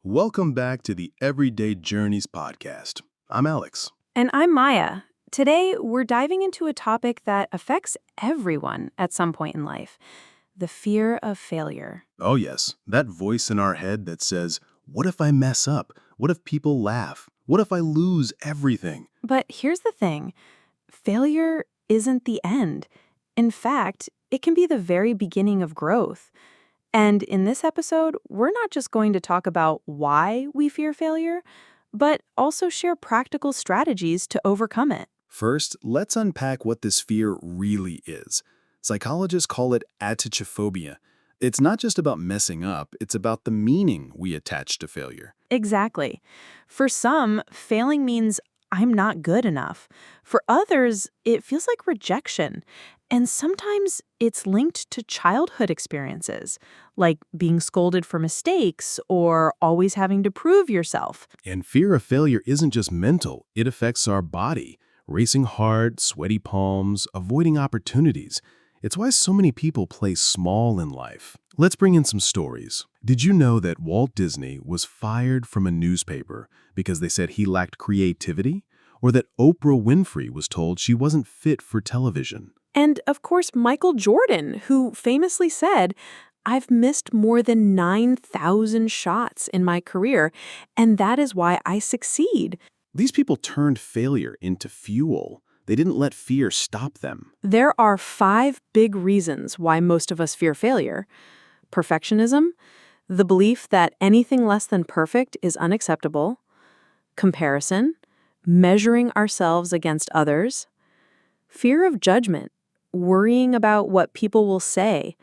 Welcome back to the Everyday Journeys podcast. I'm Alex. And I'm Maya. Today, we're diving into a topic that affects everyone at some point in life, the fear of failure. Oh yes, that voice in our head that says, what if I mess up? What if people laugh? What if I lose everything? But here's the thing, failure isn't the end. In fact, it can be the very beginning of growth. And in this episode, we're not just going to talk about why we fear failure, but also share practical strategies to overcome it. First, let's unpack what this fear really is. Psychologists call it atychiphobia. It's not just about messing up, it's about the meaning we attach to failure. Exactly. For some, failing means I'm not good enough. For others, it feels like rejection. And sometimes it's linked to childhood experiences, like being scolded for mistakes or always having to prove yourself. And fear of failure isn't just mental, it affects our body. Racing heart, sweaty palms, avoiding opportunities. It's why so many people play small in life. Let's bring in some stories. Did you know that Walt Disney was fired from a newspaper because they said he lacked creativity? Or that Oprah Winfrey was told she wasn't fit for television? And of course, Michael Jordan, who famously said, I've missed more than 9,000 shots in my career, and that is why I succeed. These people turned failure into fuel. They didn't let fear stop them. There are 5 big reasons why most of us fear failure. Perfectionism, the belief that anything less than perfect is unacceptable. Comparison, measuring ourselves against others. Fear of judgment, worrying about what people will say.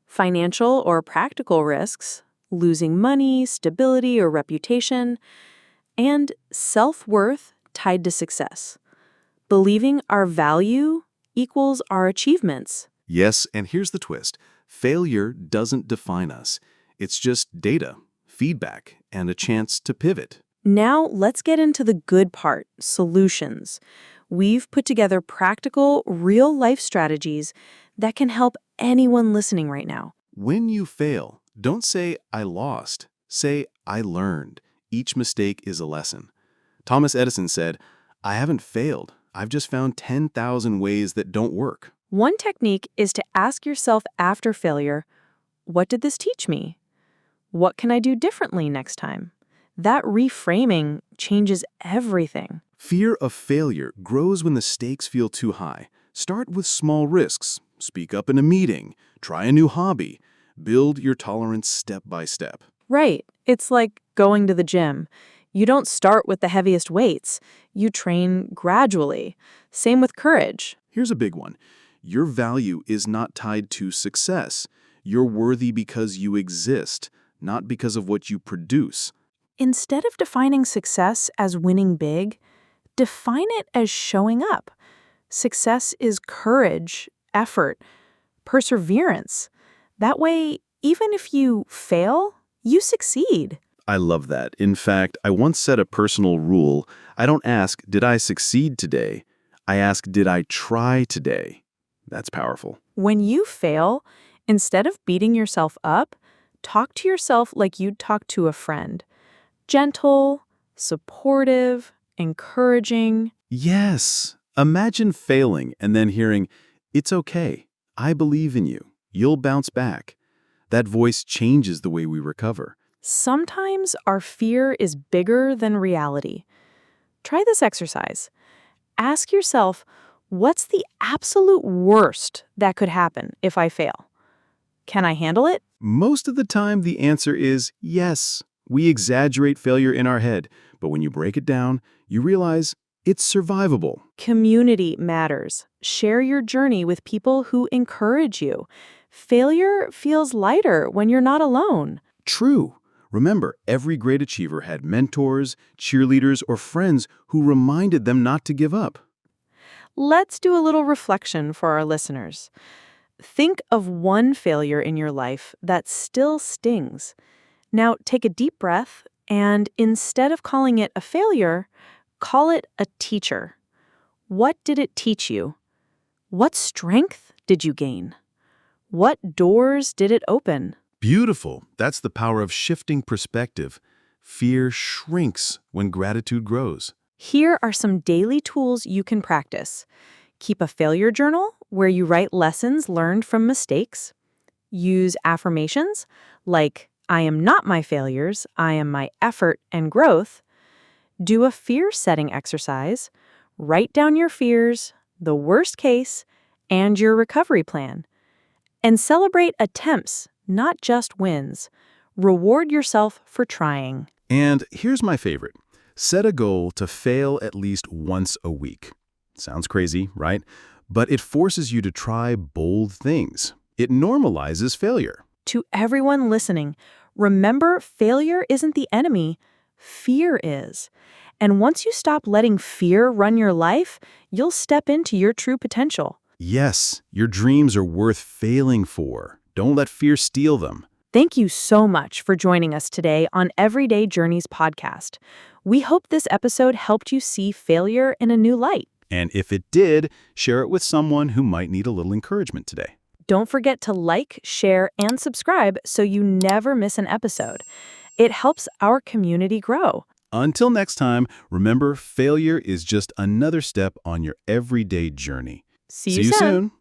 Financial or practical risks, losing money, stability, or reputation. And self-worth tied to success. Believing our value equals our achievements. Yes, and here's the twist. Failure doesn't define us. It's just data, feedback, and a chance to pivot. Now let's get into the good part, solutions. We've put together practical, real-life strategies that can help anyone listening right now. When you fail, don't say, I lost. Say, I learned. Each mistake is a lesson. Thomas Edison said, I haven't failed. I've just found 10,000 ways that don't work. One technique is to ask yourself after failure, what did this teach me? What can I do differently next time? That reframing changes everything. Fear of failure grows when the stakes feel too high. Start with small risks. Speak up in a meeting. Try a new hobby. Build your tolerance step by step. Right. It's like going to the gym. You don't start with the heaviest weights. You train gradually. Same with courage. Here's a big one. Your value is not tied to success. You're worthy because you exist, not because of what you produce. Instead of defining success as winning big, define it as showing up. Success is courage, effort, perseverance. That way, even if you fail, you succeed. I love that. In fact, I once set a personal rule. I don't ask, did I succeed today? I ask, did I try today? That's powerful. When you fail, instead of beating yourself up, talk to yourself like you'd talk to a friend. Gentle, supportive, encouraging. Yes. Imagine failing and then hearing, it's okay. I believe in you. You'll bounce back. That voice changes the way we recover. Sometimes our fear is bigger than reality. Try this exercise. Ask yourself, what's the absolute worst that could happen if I fail? Can I handle it? Most of the time, the answer is yes. We exaggerate failure in our head, but when you break it down, you realize it's survivable. Community matters. Share your journey with people who encourage you. Failure feels lighter when you're not alone. True. Remember, every great achiever had mentors, cheerleaders, or friends who reminded them not to give up. Let's do a little reflection for our listeners. Think of one failure in your life that still stings. Now take a deep breath and instead of calling it a failure, call it a teacher. What did it teach you? What strength did you gain? What doors did it open? Beautiful. That's the power of shifting perspective. Fear shrinks when gratitude grows. Here are some daily tools you can practice. Keep a failure journal where you write lessons learned from mistakes. Use affirmations like, I am not my failures, I am my effort and growth. Do a fear setting exercise. Write down your fears, the worst case, and your recovery plan. And celebrate attempts, not just wins. Reward yourself for trying. And here's my favorite. Set a goal to fail at least once a week. Sounds crazy, right? But it forces you to try bold things. It normalizes failure. To everyone listening, remember failure isn't the enemy, fear is. And once you stop letting fear run your life, you'll step into your true potential. Yes, your dreams are worth failing for. Don't let fear steal them. Thank you so much for joining us today on Everyday Journeys podcast. We hope this episode helped you see failure in a new light. And if it did, share it with someone who might need a little encouragement today. Don't forget to like, share, and subscribe so you never miss an episode. It helps our community grow. Until next time, remember, failure is just another step on your everyday journey. See you soon.